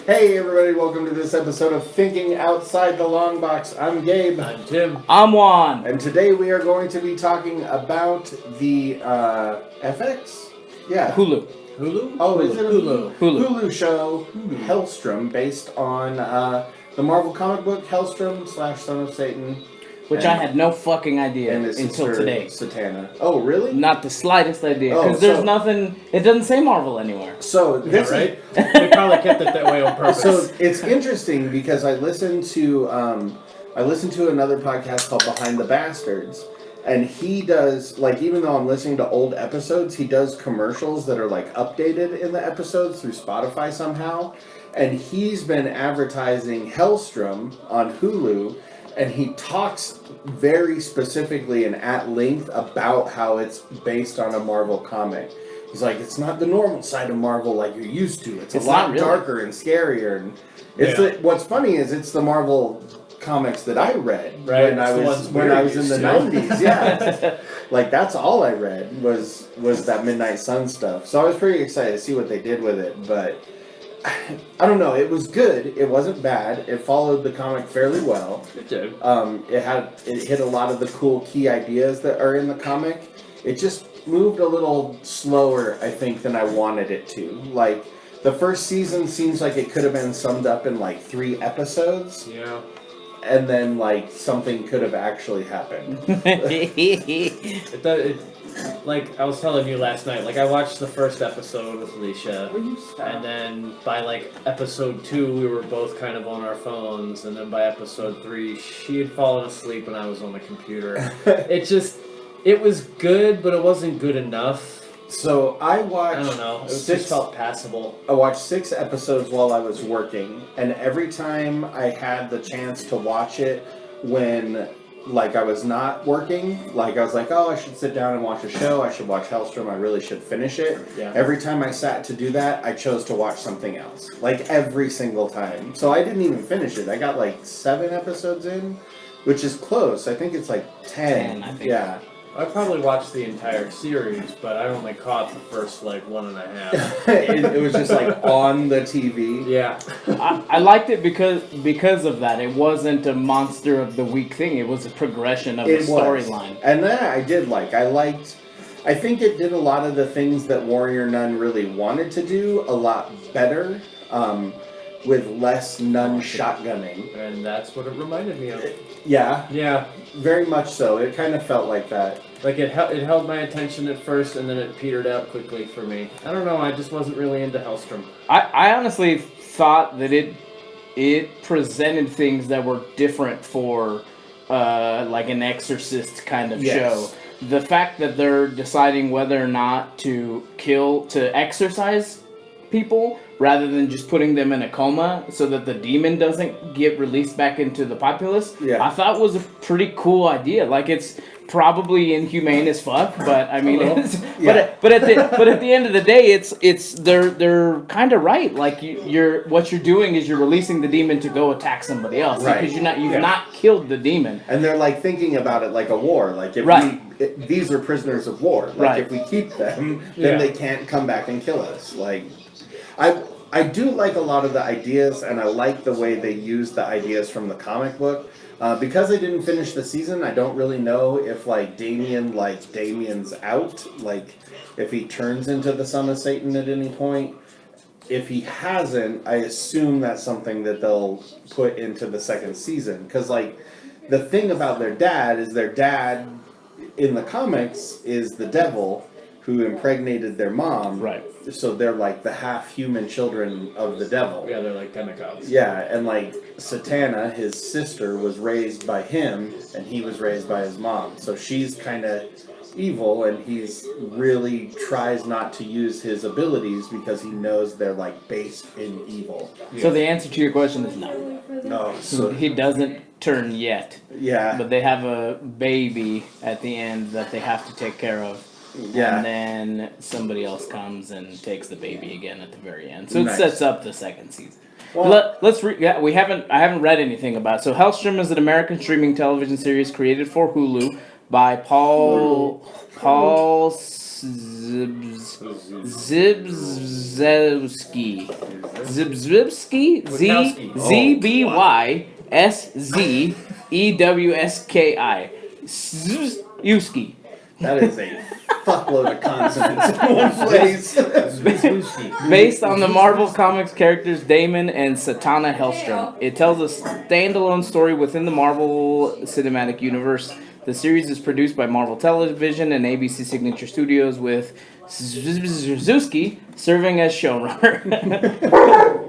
Hey everybody, welcome to this episode of Thinking Outside the Longbox. I'm Gabe. I'm Tim. I'm Juan. And today we are going to be talking about the FX? Yeah. Hulu. Hulu? Oh, Hulu. is it a Hulu show, Helstrom, based on the Marvel comic book Helstrom / Son of Satan. Which I had no fucking idea and his until sister, today. Satana. Oh, really? Not the slightest idea. Oh, Because there's nothing, it doesn't say Marvel anywhere. So, this right? They probably kept it that way on purpose. So it's interesting because I listened to another podcast called Behind the Bastards, and he does, like, even though I'm listening to old episodes, he does commercials that are like updated in the episodes through Spotify somehow, and he's been advertising Helstrom on Hulu, and he talks very specifically and at length about how it's based on a Marvel comic. He's like, it's not the normal side of Marvel like you're used to. It's a lot darker and scarier. And what's funny is it's the Marvel comics that I read when I was in the 90s. Yeah, like that's all I read was that Midnight Sun stuff. So I was pretty excited to see what they did with it. But I don't know. It was good. It wasn't bad. It followed the comic fairly well. It did. It hit a lot of the cool key ideas that are in the comic. It just moved a little slower, I think, than I wanted it to. Like, the first season seems like it could have been summed up in, like, 3 episodes. Yeah. And then, like, something could have actually happened. Like, I was telling you last night, like, I watched the first episode with Alicia, and then by, like, episode 2, we were both kind of on our phones, and then by episode 3, she had fallen asleep and I was on the computer. It was good, but it wasn't good enough. So I watched... I don't know. It just felt passable. I watched 6 episodes while I was working, and every time I had the chance to watch it when, like, I was not working, like, I was like, oh, I should sit down and watch a show, I should watch Helstrom, I really should finish it. Yeah. Every time I sat to do that, I chose to watch something else. Like, every single time. So I didn't even finish it. I got, like, 7 episodes in, which is close. I think it's, like, 10. I think. Yeah. I probably watched the entire series, but I only caught the first, like, 1.5. It was just, like, on the TV. Yeah. I liked it because of that. It wasn't a monster of the week thing. It was a progression of the storyline. And that I did like. I think it did a lot of the things that Warrior Nun really wanted to do a lot better, with less nun shotgunning. And that's what it reminded me of. Yeah. Yeah. Very much so. It kind of felt like that. Like, it held my attention at first, and then it petered out quickly for me. I don't know, I just wasn't really into Helstrom. I honestly thought that it presented things that were different for like an Exorcist kind of show. The fact that they're deciding whether or not to exorcise people rather than just putting them in a coma so that the demon doesn't get released back into the populace, I thought was a pretty cool idea. Like, it's probably inhumane as fuck, but I mean, but at the end of the day, they're kind of right. Like, what you're doing is you're releasing the demon to go attack somebody else, right? Because you've not killed the demon. And they're like thinking about it like a war. Like, if these are prisoners of war. Like, if we keep them, then they can't come back and kill us. Like, I do like a lot of the ideas, and I like the way they use the ideas from the comic book. Because I didn't finish the season, I don't really know if, like, Damien's out. Like, if he turns into the Son of Satan at any point. If he hasn't, I assume that's something that they'll put into the second season. Because, like, the thing about their dad in the comics is the devil who impregnated their mom. Right. So they're like the half-human children of the devil. Yeah, they're like demigods. Yeah, and like Satana, his sister, was raised by him, and he was raised by his mom. So she's kind of evil, and he's really tries not to use his abilities because he knows they're like based in evil. Yeah. So the answer to your question is no. No. So he doesn't turn yet. Yeah. But they have a baby at the end that they have to take care of. Yeah. And then somebody else comes and takes the baby again at the very end. So it sets up the second season. Well, I haven't read anything about it. So Helstrom is an American streaming television series created for Hulu by Paul Zibs Zbyszewski. Zbyszewski? Wachowski. Zbywski. Zbywski. That is a fuckload of consonants in one place. Based on the Marvel Comics characters Damon and Satana Helstrom, it tells a standalone story within the Marvel Cinematic Universe. The series is produced by Marvel Television and ABC Signature Studios, with Zuski serving as showrunner.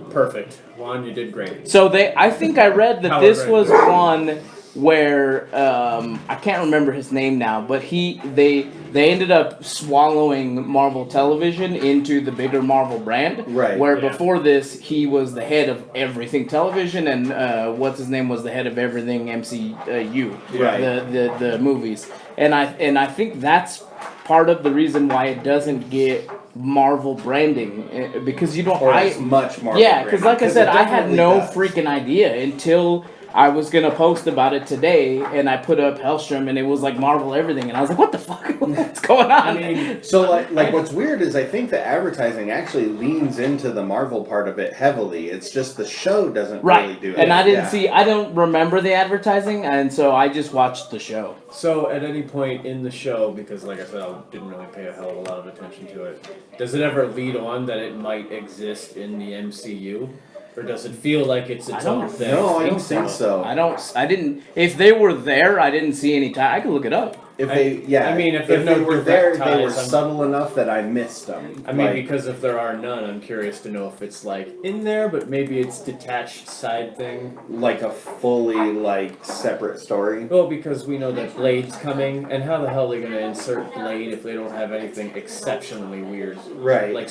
Perfect. Juan, you did great. So I think I read that this was one where I can't remember his name now, but they ended up swallowing Marvel Television into the bigger Marvel brand. Right. Where before this, he was the head of everything television, and what's his name was the head of everything MCU. Right. The movies, and I think that's part of the reason why it doesn't get Marvel branding, because you don't. It's much Marvel. Yeah, because like I said, I had no does. freaking idea until I was gonna post about it today, and I put up Helstrom, and it was like Marvel everything, and I was like, "What the fuck? What's going on?" I mean, so like what's weird is I think the advertising actually leans into the Marvel part of it heavily. It's just the show doesn't really do it. And I didn't see. I don't remember the advertising, and so I just watched the show. so at any point in the show, because like I said, I didn't really pay a hell of a lot of attention to it, does it ever lead on that it might exist in the MCU? Or does it feel like it's its own thing? No, I don't think so. I didn't. If they were there, I didn't see any time. I could look it up. If I they mean, if they there's no were there, direct they were ties, subtle enough that I missed them. I mean, Like, because if there are none, I'm curious to know if it's like in there, but maybe it's detached side thing. like a fully like separate story. Well, because we know that Blade's coming, and how the hell are they going to insert Blade if they don't have anything exceptionally weird? Right. Like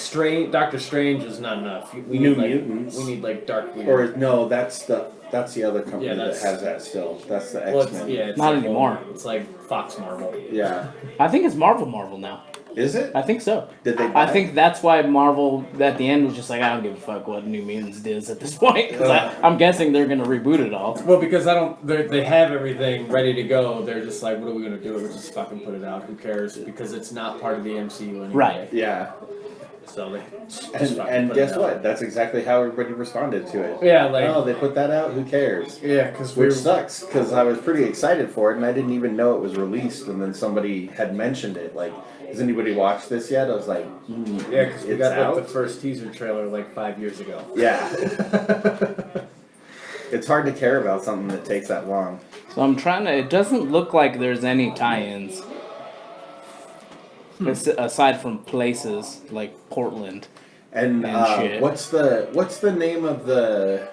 Doctor Strange is not enough. We New need, like, Mutants. We need like Dark Weird. Or no, that's the other company Yeah, that that's- has that still. That's the well, X-Men. it's Not like, anymore. It's like Fox Marvel. Yeah. I think it's Marvel now. Is it? I think so. Did they buy I think that's why Marvel at the end was just like, I don't give a fuck what New Mutants does at this point, because I'm guessing they're gonna reboot it all. Well, because they have everything ready to go. They're just like, what are we gonna do? We'll just fucking put it out. Who cares? Because it's not part of the MCU anyway. Right. Yeah. So they just And fucking put guess it out. what? That's exactly how everybody responded to it. Yeah, like Oh, they put that out? Who cares? yeah, because Which sucks, because I was pretty excited for it, and I didn't even know it was released, and then somebody had mentioned it, like, has anybody watched this yet? I was like, yeah, because we it's got out? like, the first teaser trailer like 5 years ago. Yeah. It's hard to care about something that takes that long. So I'm trying to. It doesn't look like there's any tie-ins. Aside from places like Portland. And shit. what's the name of the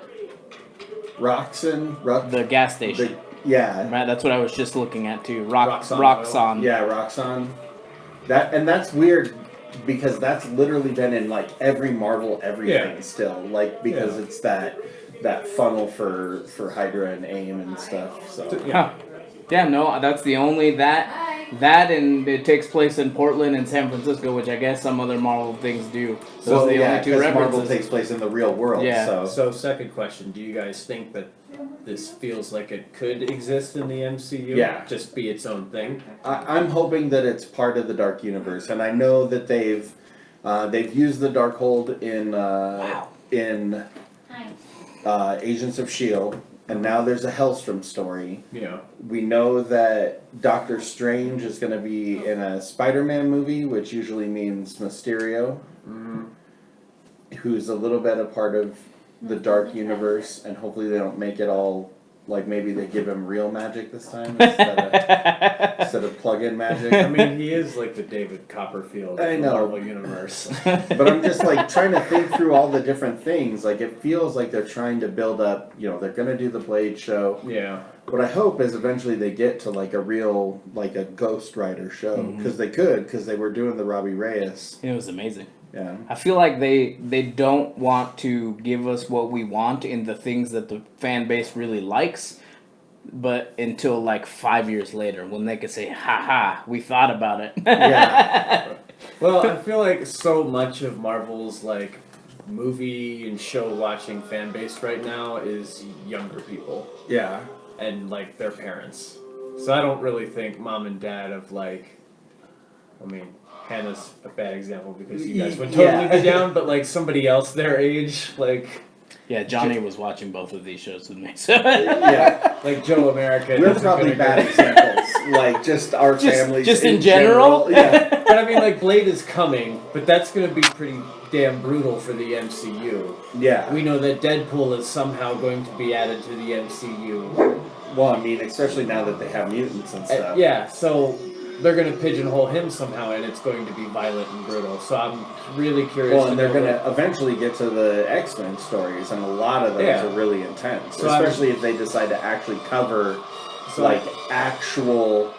Roxanne? The gas station. Yeah. Right, that's what I was just looking at too. Roxxon. Roxxon. Yeah, Roxanne. That's weird because that's literally been in like every Marvel everything still. Like because it's that funnel for Hydra and AIM and stuff. So Huh. Yeah, no, that's the only that and it takes place in Portland and San Francisco, which I guess some other Marvel things do. Those are the only two 'cause references. Marvel takes place in the real world. Yeah. So second question: do you guys think that this feels like it could exist in the MCU? Yeah. Just be its own thing. I'm hoping that it's part of the Dark Universe, and I know that they've used the Darkhold in Agents of Shield, and now there's a Helstrom story. Yeah. We know that Doctor Strange is going to be in a Spider-Man movie, which usually means Mysterio, who's a little bit a part of the Dark Universe, and hopefully they don't make it all like maybe they give him real magic this time instead of plug-in magic. I mean, he is like the David Copperfield of I the know. Marvel Universe. But I'm just like trying to think through all the different things. Like it feels like they're trying to build up. They're going to do the Blade show. Yeah. What I hope is eventually they get to like a real like a Ghost Rider show because they were doing the Robbie Reyes. It was amazing. Yeah. I feel like they don't want to give us what we want in the things that the fan base really likes, but until like 5 years later when they could say, "Ha ha, we thought about it." Yeah. Well, I feel like so much of Marvel's like movie and show watching fan base right now is younger people Yeah. and like their parents. So I don't really think mom and dad of like, I mean, Hannah's a bad example because you guys would totally be down, but like somebody else their age, like. Yeah, Johnny was watching both of these shows with me. So. Yeah, like Joe America. We're probably bad examples. Like just our families. Just in general. Yeah. But I mean, like Blade is coming, but that's going to be pretty damn brutal for the MCU. Yeah. We know that Deadpool is somehow going to be added to the MCU. Well, I mean, especially now that they have mutants and stuff. Yeah, so they're going to pigeonhole him somehow, and it's going to be violent and brutal. So I'm really curious. Well, and they're going to eventually get to the X-Men stories, and a lot of those are really intense. So especially if they decide to actually cover, actual...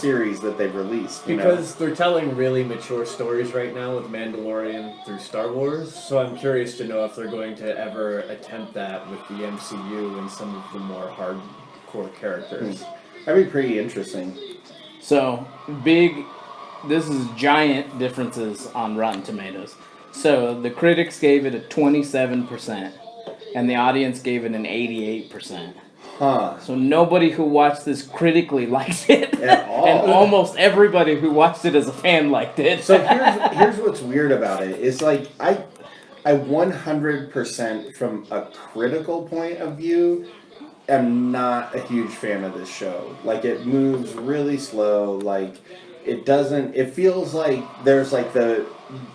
series that they've released. Because they're telling really mature stories right now with Mandalorian through Star Wars, so I'm curious to know if they're going to ever attempt that with the MCU and some of the more hardcore characters. That'd be pretty interesting. So, this is giant differences on Rotten Tomatoes. So, the critics gave it a 27%, and the audience gave it an 88%. Huh. So nobody who watched this critically liked it, at all. And almost everybody who watched it as a fan liked it. So here's what's weird about it. It's like I 100% from a critical point of view am not a huge fan of this show. Like it moves really slow. Like it feels like there's like the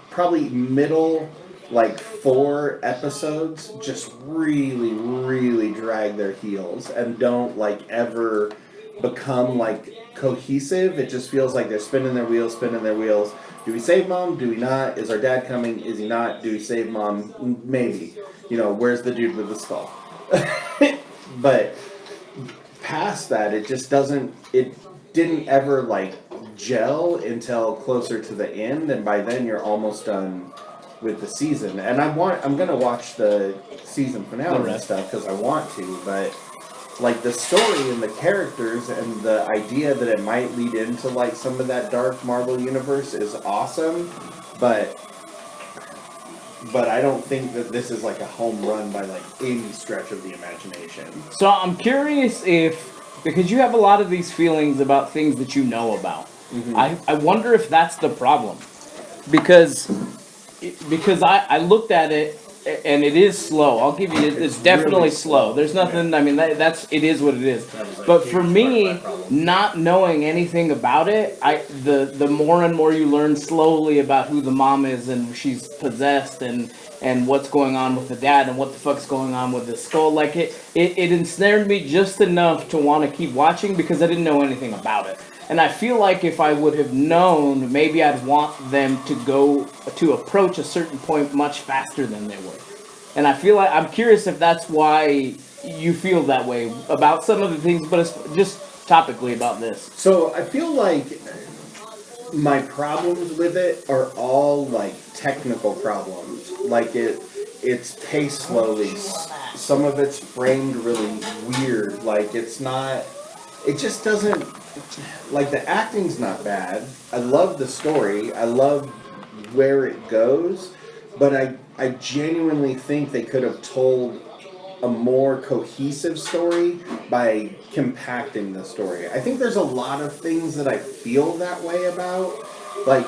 probably middle. Like 4 episodes just really, really drag their heels and don't like ever become like cohesive. It just feels like they're spinning their wheels. Do we save Mom? Do we not? Is our dad coming? Is he not? Do we save Mom? Maybe. Where's the dude with the skull? But past that, it just doesn't, it didn't ever like gel until closer to the end. And by then you're almost done with the season, and I'm gonna watch the season finale and stuff because I want to, but like the story and the characters and the idea that it might lead into like some of that dark Marvel universe is awesome, but I don't think that this is like a home run by like any stretch of the imagination. So I'm curious because you have a lot of these feelings about things that you know about. Mm-hmm. I wonder if that's the problem, because I looked at it and it is slow. I'll give you it's definitely really slow. There's nothing. I mean it is what it is. But for me, not knowing anything about it, the more and more you learn slowly about who the mom is and she's possessed and what's going on with the dad and what the fuck's going on with the skull, like it ensnared me just enough to want to keep watching because I didn't know anything about it. And I feel like if I would have known, maybe I'd want them to approach a certain point much faster than they were. And I feel like, I'm curious if that's why you feel that way about some of the things, but it's just topically about this. So I feel like my problems with it are all like technical problems. Like it's paced slowly. Some of it's framed really weird. Like it just doesn't, like the acting's not bad. I love the story. I love where it goes. But I genuinely think they could have told a more cohesive story by compacting the story. I think there's a lot of things that I feel that way about. Like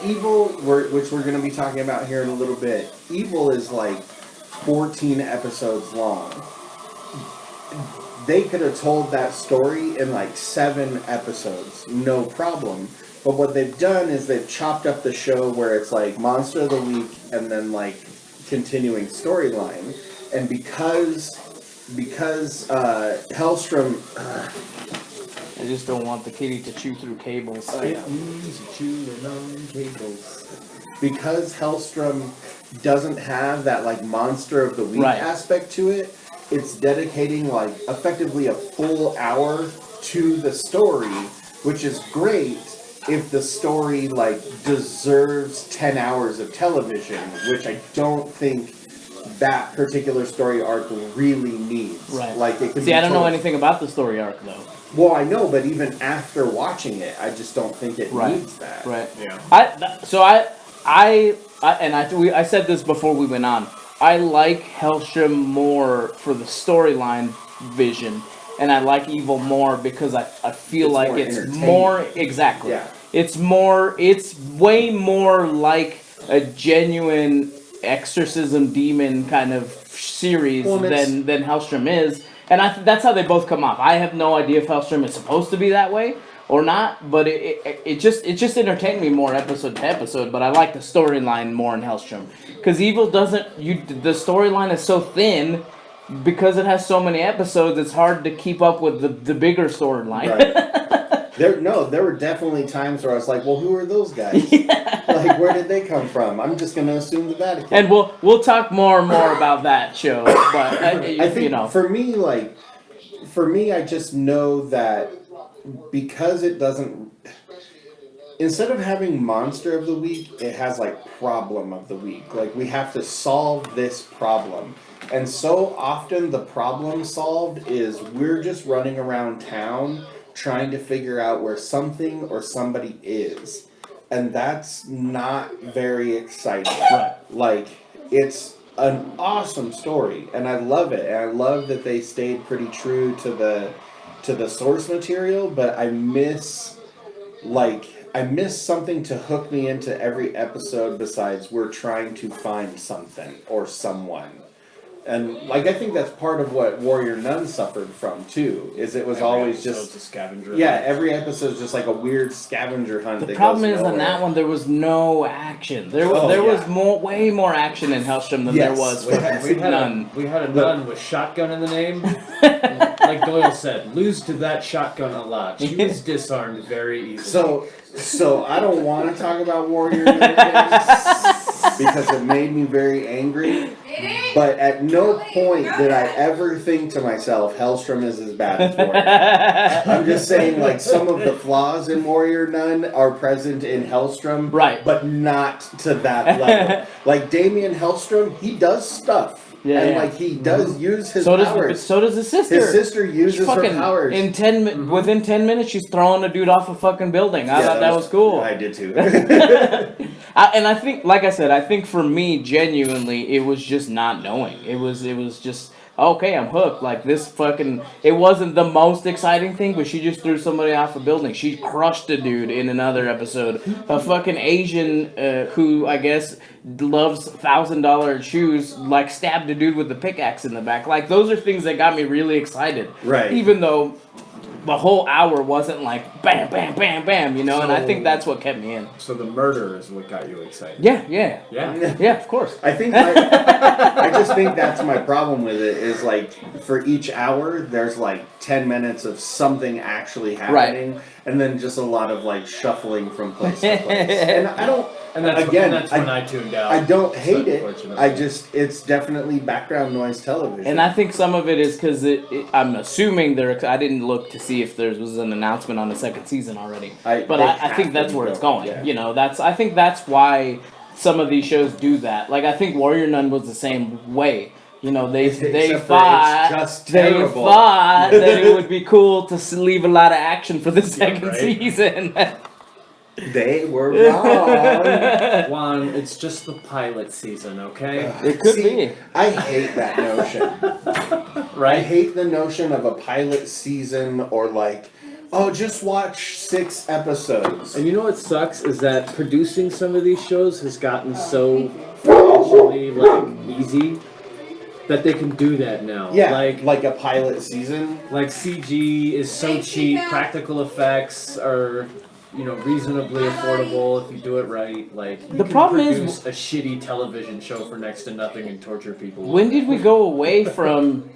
Evil, which we're going to be talking about here in a little bit. Evil is like 14 episodes long. They could have told that story in like 7 episodes, no problem. But what they've done is they've chopped up the show where it's like Monster of the Week and then like continuing storyline. And because Helstrom... I just don't want the kitty to chew through cables. Chewing on cables. Because Helstrom doesn't have that like Monster of the Week aspect to it, it's dedicating like effectively a full hour to the story, which is great if the story like deserves 10 hours of television, which I don't think that particular story arc really needs. Right. Like it See, I don't know anything about the story arc though. Well, I know, but even after watching it, I just don't think it needs that. Right. Yeah. I said this before we went on. I like Helstrom more for the storyline vision, and I like Evil more because I feel It's like more it's entertaining. more exactly. Yeah. It's way more like a genuine exorcism demon kind of series than Helstrom is, and that's how they both come off. I have no idea if Helstrom is supposed to be that way or not, but it just entertained me more episode to episode. But I like the storyline more in Helstrom because Evil doesn't. The storyline is so thin because it has so many episodes. It's hard to keep up with the bigger storyline. Right. There were definitely times where I was like, well, who are those guys? Yeah. Like, where did they come from? I'm just going to assume the Vatican. And we'll talk more and more about that show, but I think, you know, for me, I just know that because it doesn't, instead of having monster of the week, it has like problem of the week. Like, we have to solve this problem. And so often the problem solved is we're just running around town trying to figure out where something or somebody is. And that's not very exciting. Right. Like, it's an awesome story, and I love it. And I love that they stayed pretty true to the source material, but I miss something to hook me into every episode besides we're trying to find something or someone. And like, I think that's part of what Warrior Nun suffered from too. Is it was always just a scavenger. Yeah, every episode is just like a weird scavenger hunt. The that problem goes is on nowhere. that one there was no action. There Oh, was yeah. way more action in Helstrom than Yes. there was We for had Nun. a nun with shotgun in the name. Like Doyle said, lose to that shotgun a lot. She was disarmed very easily. So I don't want to talk about Warrior Nun because it made me very angry. But at no point did I ever think to myself, Helstrom is as bad as Warrior. I'm just saying, like, some of the flaws in Warrior Nun are present in Helstrom, Right. but not to that level. Like, Damien Helstrom, he does stuff. Yeah, and yeah. like he does use his So powers. does his sister. His sister uses her Fucking powers. in within 10 minutes she's throwing a dude off a fucking building. I thought that was cool. I did too. And I think, like I said, I think for me, genuinely, it was just not knowing. It was just, okay, I'm hooked. Like, this fucking, it wasn't the most exciting thing, but she just threw somebody off a building. She crushed a dude in another episode. A fucking Asian who, I guess, loves $1,000 shoes, like, stabbed a dude with a pickaxe in the back. Like, those are things that got me really excited. Right. Even though the whole hour wasn't like bam, bam, bam, bam, you know, and I think that's what kept me in. So the murder is what got you excited. Yeah, of course. I think I just think that's my problem with it is like for each hour there's like 10 minutes of something actually happening and then just a lot of like shuffling from place to place. And I don't That's when I tuned out. I don't hate it. Unfortunately. It's definitely background noise television. And I think some of it is because I'm assuming I didn't look to see if there was an announcement on the second season already. But I think that's where it's going. Yeah. You know, I think that's why some of these shows do that. Like, I think Warrior Nun was the same way. You know, they thought that it would be cool to leave a lot of action for the second season. They were wrong. Juan, it's just the pilot season, okay? It could be. I hate that notion. Right? I hate the notion of a pilot season or like, oh, just watch 6 episodes. And you know what sucks is that producing some of these shows has gotten so financially easy that they can do that now. Yeah, like a pilot season. Like CG is so cheap, practical effects are, reasonably affordable if you do it right. Like, you The can problem produce is a shitty television show for next to nothing and torture people. When did we go away from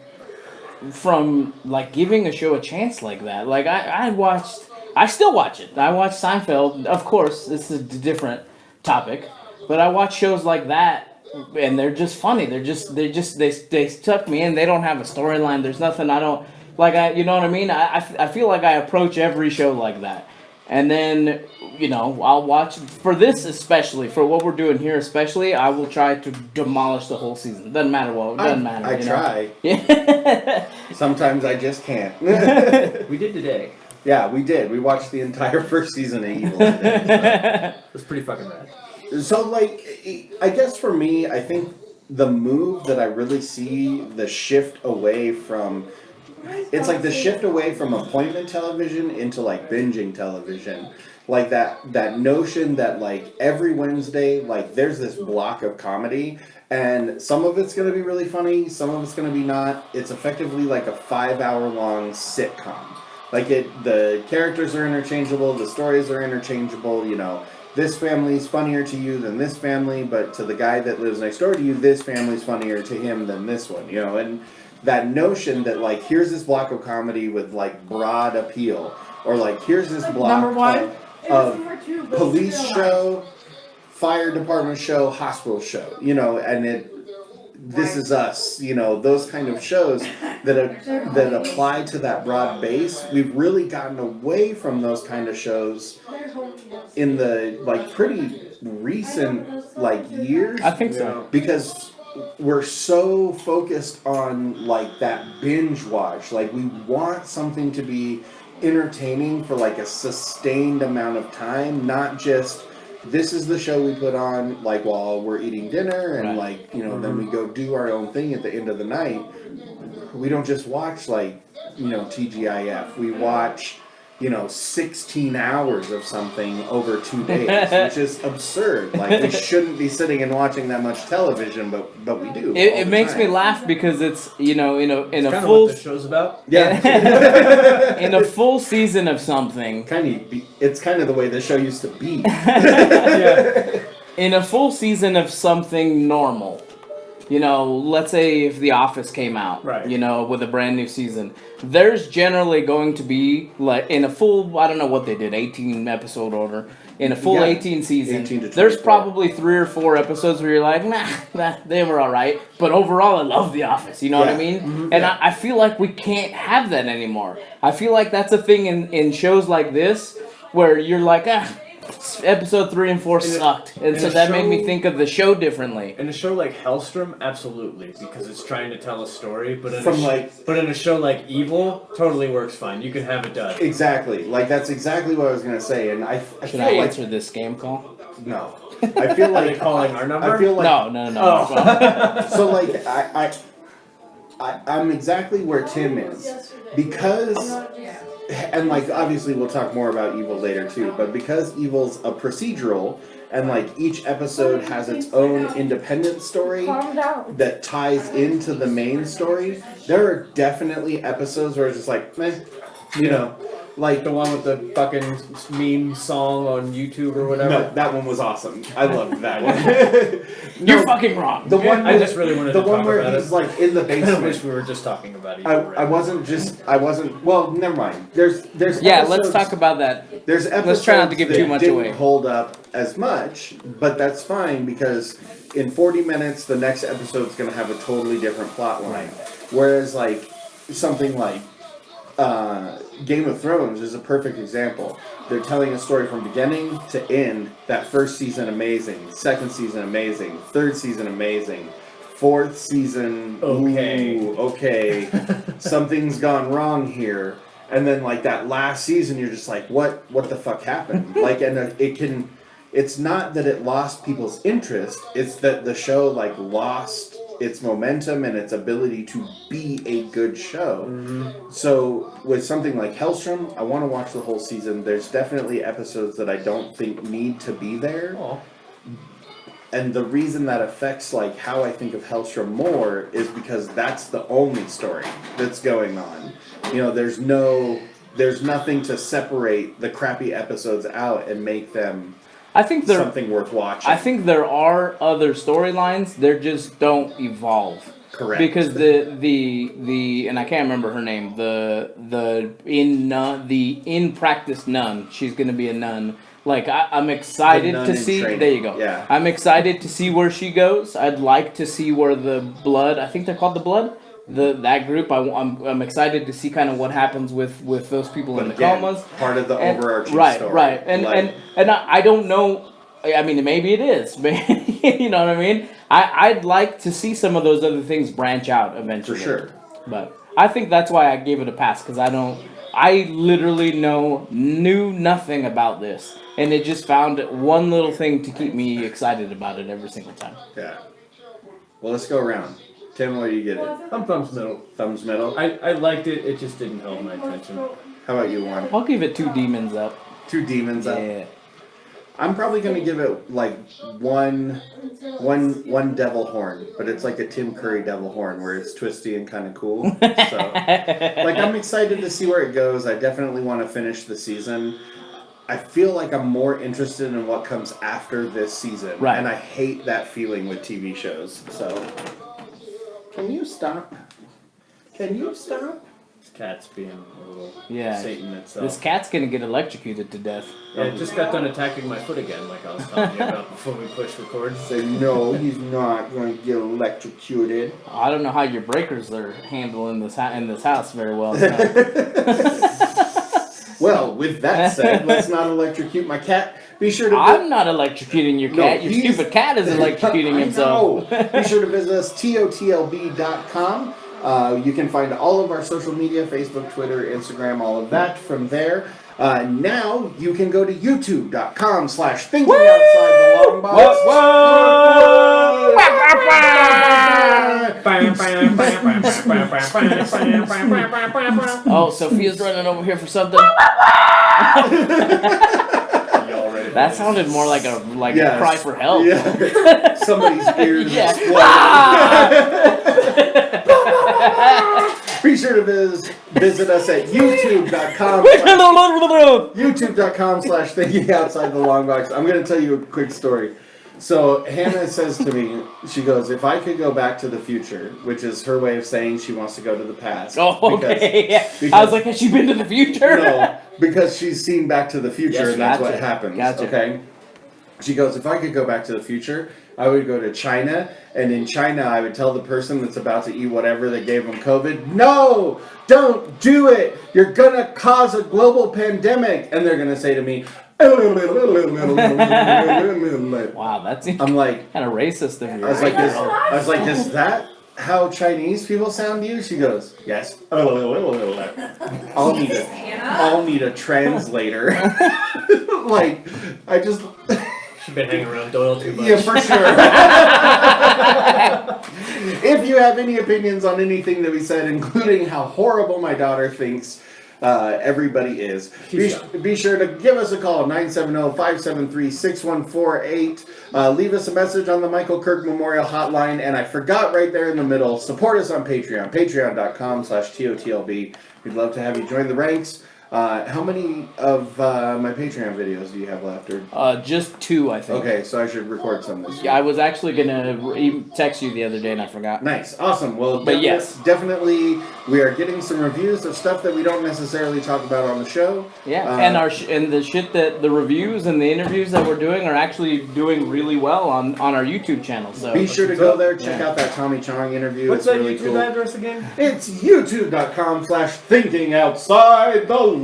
like giving a show a chance like that? Like I still watch it. I watch Seinfeld. Of course, this is a different topic, but I watch shows like that. And they're just funny. They suck me in. They don't have a storyline. There's nothing I don't like. You know what I mean? I feel like I approach every show like that. And then, I'll watch for this especially, for what we're doing here especially. I will try to demolish the whole season. Doesn't matter what. Doesn't matter. I try. Yeah. Sometimes I just can't. We did today. Yeah, we did. We watched the entire first season of Evil today. It was pretty fucking rad. So, like, I guess for me, I think the move that I really see the shift away from it's like the shift away from appointment television into like binging television. Like that notion that like every Wednesday, like there's this block of comedy, and some of it's gonna be really funny, some of it's gonna be not. It's effectively like a 5-hour long sitcom. Like the characters are interchangeable, the stories are interchangeable, you know. This family's funnier to you than this family, but to the guy that lives next door to you, this family's funnier to him than this one, you know. And that notion that like here's this block of comedy with like broad appeal, or like here's this block of police show, fire department show, hospital show, you know, and This Is Us, you know, those kind of shows that apply to that broad base. We've really gotten away from those kind of shows in the like pretty recent like years. I think so. Because we're so focused on like that binge watch. Like we want something to be entertaining for like a sustained amount of time, not just this is the show we put on like while we're eating dinner and like, you know, then we go do our own thing at the end of the night. We don't just watch like, you know, TGIF. We watch, you know, 16 hours of something over 2 days, which is absurd. Like we shouldn't be sitting and watching that much television, but we do. It makes me laugh because it's, you know, in a kind full of what the show's about. Yeah. in a full season of something. It's kind of the way the show used to be. Yeah. In a full season of something normal. You know, let's say if The Office came out, right, you know, with a brand new season, there's generally going to be, like, in a full, I don't know what they did, 18 episode order, in a full 18 season, 18 to there's probably 3 or 4 episodes where you're like, nah, they were alright, but overall I love The Office, you know what I mean? Mm-hmm. And I feel like we can't have that anymore. I feel like that's a thing in shows like this, where you're like, episode 3 and 4 sucked, and so that made me think of the show differently. In a show like Helstrom, absolutely, because it's trying to tell a story. But in a show like Evil, totally works fine. You can have it done. Exactly, like that's exactly what I was gonna say, and I Should I answer this scam call? No, I feel like Are they calling our number? I feel like no. Oh. So like I'm exactly where Tim is, because. And like obviously we'll talk more about Evil later too, but because Evil's a procedural and like each episode has its own independent story that ties into the main story, there are definitely episodes where it's just like, meh, you know, like the one with the fucking meme song on YouTube or whatever. No, that one was awesome. I loved that one. You're fucking wrong. The one I just really wanted to talk about it. The one where he's like in the basement. I wish we were just talking about Evil. I wasn't. Well, never mind. There's yeah. Let's talk about that. There's episodes let's try not to give that too much didn't away. Hold up as much, but that's fine because in 40 minutes the next episode's going to have a totally different plot line. Right. Whereas like something like Game of Thrones is a perfect example. They're telling a story from beginning to end. That first season amazing, second season amazing, third season amazing, fourth season okay, something's gone wrong here. And then like that last season, you're just like, what the fuck happened? Like, and it's not that it lost people's interest. It's that the show like lost its momentum and its ability to be a good show. Mm-hmm. So with something like Helstrom, I want to watch the whole season. There's definitely episodes that I don't think need to be there. Aww. And the reason that affects like how I think of Helstrom more is because that's the only story that's going on. You know, there's nothing to separate the crappy episodes out and make them something worth watching. I think there are other storylines. They just don't evolve. Correct. Because the and I can't remember her name. The in practice nun. She's gonna be a nun. Like I'm excited to see. Training. There you go. Yeah. I'm excited to see where she goes. I'd like to see where the Blood. I think they're called the Blood. That group. I'm excited to see kind of what happens with those people in the comas. Part of the overarching story. Right. And I don't know. I mean, maybe it is. You know what I mean? I'd like to see some of those other things branch out eventually. For sure. But I think that's why I gave it a pass, because I literally knew nothing about this. And it just found one little thing to keep me excited about it every single time. Yeah. Well, let's go around. Tim, what do you get it? I'm thumbs middle. Thumbs middle. I liked it. It just didn't hold my attention. How about you, Juan? I'll give it 2 demons up. 2 demons up. Yeah. I'm probably gonna give it like one devil horn, but it's like a Tim Curry devil horn where it's twisty and kind of cool. So, like, I'm excited to see where it goes. I definitely want to finish the season. I feel like I'm more interested in what comes after this season, right? And I hate that feeling with TV shows. So, can you stop? Can you stop? This cat's being a little Yeah. Satan itself. This cat's gonna get electrocuted to death. Yeah, it just got done attacking my foot again, like I was telling you about before we pushed record. Say no, he's not going to get electrocuted. I don't know how your breakers are handling this in this house very well. Well, with that said, let's not electrocute my cat. Be sure to. I'm not electrocuting your cat. No, your stupid cat is electrocuting himself. Be sure to visit us, TOTLB.com. You can find all of our social media, Facebook, Twitter, Instagram, all of that from there. Now you can go to youtube.com/thinkingoutsidethelongbox. Oh, Sophia's running over here for something. That sounded more like a cry for help. Yeah. Somebody's ears Yeah. Be sure to visit us at youtube.com/thinkingoutsidethelongbox. I'm going to tell you a quick story. So Hannah says to me, she goes, if I could go back to the future, which is her way of saying she wants to go to the past. Oh, okay. Because, I was like, has she been to the future? No, because she's seen Back to the Future, yes, and that's what happens. Gotcha. Okay. She goes, if I could go back to the future, I would go to China, and in China, I would tell the person that's about to eat whatever that gave them COVID, no, don't do it. You're going to cause a global pandemic. And they're going to say to me, wow, that's I'm like, kind of racist of you. I was like, is that how Chinese people sound to you? She goes, yes. I'll need a translator. Like, I just. She's been hanging around Doyle too much. Yeah, for sure. If you have any opinions on anything that we said, including how horrible my daughter thinks everybody is, be sure to give us a call, 970-573-6148. Leave us a message on the Michael Kirk Memorial Hotline, and I forgot right there in the middle, support us on Patreon, patreon.com/TOTLB. We'd love to have you join the ranks. How many of my Patreon videos do you have left? Or? Just 2, I think. Okay, so I should record some this week. Yeah, I was actually gonna text you the other day and I forgot. Nice, awesome. Well, but yes, definitely we are getting some reviews of stuff that we don't necessarily talk about on the show. Yeah, and the shit that the reviews and the interviews that we're doing are actually doing really well on our YouTube channel. So be sure to go there, check out that Tommy Chong interview. What's that really YouTube address again? It's youtube.com/thinkingoutsidethelongbox.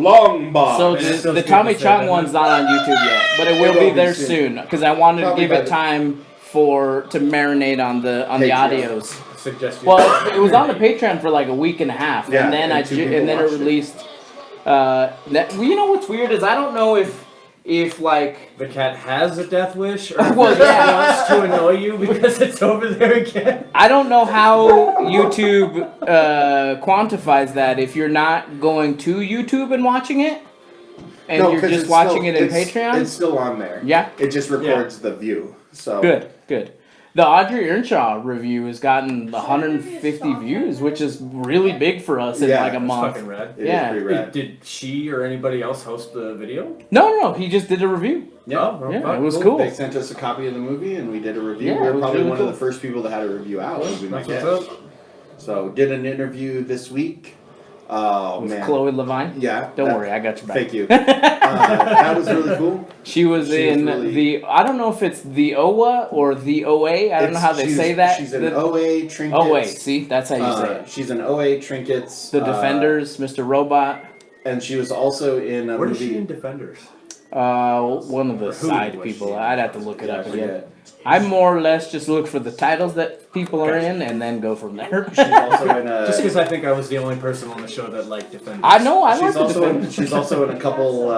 So the Tommy Chong one's not on YouTube yet, but it will be there soon because I wanted to give it time to marinate on the audios. Well, it was on the Patreon for like a week and a half, and then it released. You know what's weird is I don't know if like the cat has a death wish, or well, yeah, wants to annoy you because it's over there again. I don't know how YouTube quantifies that if you're not going to YouTube and watching it, and you're just watching it in Patreon. It's still on there. Yeah, it just records the view. So good. The Audrey Earnshaw review has gotten 150 views, which is really big for us in like a month. Fucking rad. It is pretty rad. Did she or anybody else host the video? No. He just did a review. Yeah, it was cool. They sent us a copy of the movie, and we did a review. Yeah, we were probably really one of the first people that had a review out. So did an interview this week. Oh, with man. Chloe Levine? Yeah. Don't worry, I got your back. Thank you. That was really cool. She was in I don't know if it's the OA or the OA. I don't know how they say that. She's an OA Trinkets. OA, see? That's how you say it. She's an OA Trinkets. The Defenders, Mr. Robot. And she was also in a movie. Where is she in Defenders? One of the side people. I'd have to look it up again. I more or less just look for the titles that people are in and then go from there. She's also in a... Just because I think I was the only person on the show that liked Defenders. I know, I like the Defenders. She's also in a couple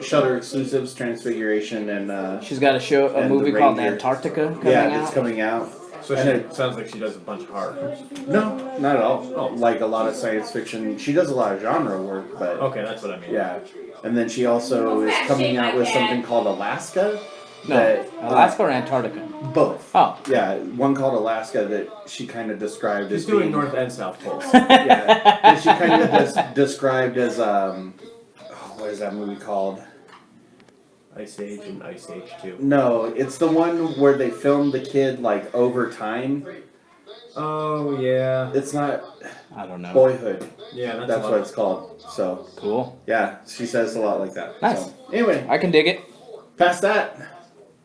Shudder exclusives, Transfiguration, and... she's got a movie called Antarctica coming out. Yeah, it's coming out. So it sounds like she does a bunch of horror. No, not at all. Oh. Like a lot of science fiction. She does a lot of genre work, but Okay, that's what I mean. yeah. And then she also is coming out with something called Alaska. No, that, Alaska or Antarctica? Both. Oh. Yeah, one called Alaska that she kind of described She's as doing being, North and South Poles. yeah, that she kind of described as what is that movie called? Ice Age and Ice Age 2. No, it's the one where they filmed the kid like over time. Oh, yeah. It's not I don't know. Boyhood. Yeah, That's what it's called. So Cool. yeah, she says a lot like that. Nice. So, anyway, I can dig it. past that,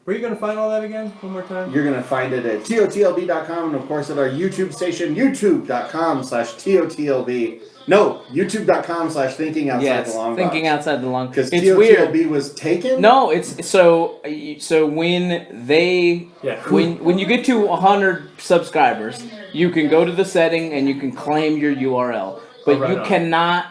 Where are you going to find all that again? One more time? you're gonna find it at TOTLB.com and of course at our YouTube station, YouTube.com/TOTLB. No, YouTube.com/Thinking Outside the Long Thinking Box. outside the long. Because It's TOTLB weird. was taken. No, it's so when they Yeah. when you get to 100 subscribers, you can go to the setting and you can claim your URL, but right you on. cannot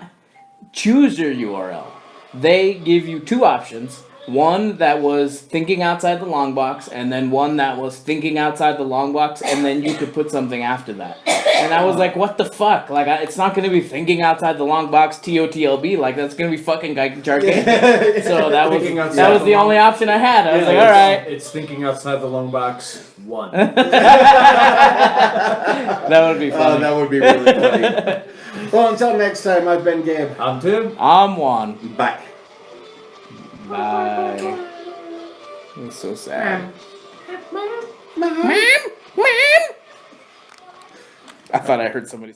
choose your URL. They give you two options. One that was thinking outside the long box, and then one that was thinking outside the long box, and then you could put something after that. And I was like, what the fuck? Like, it's not going to be thinking outside the long box, TOTLB. Like, that's going to be fucking gigantic. So that was Thinking outside that was the the long- only option I had. I was like, it's- all right. It's Thinking Outside the Long Box 1. That would be funny. That would be really funny. Well, until next time, I've been Gabe. I'm Tim. I'm Juan. Bye. Bye. It's so sad. I thought I heard somebody.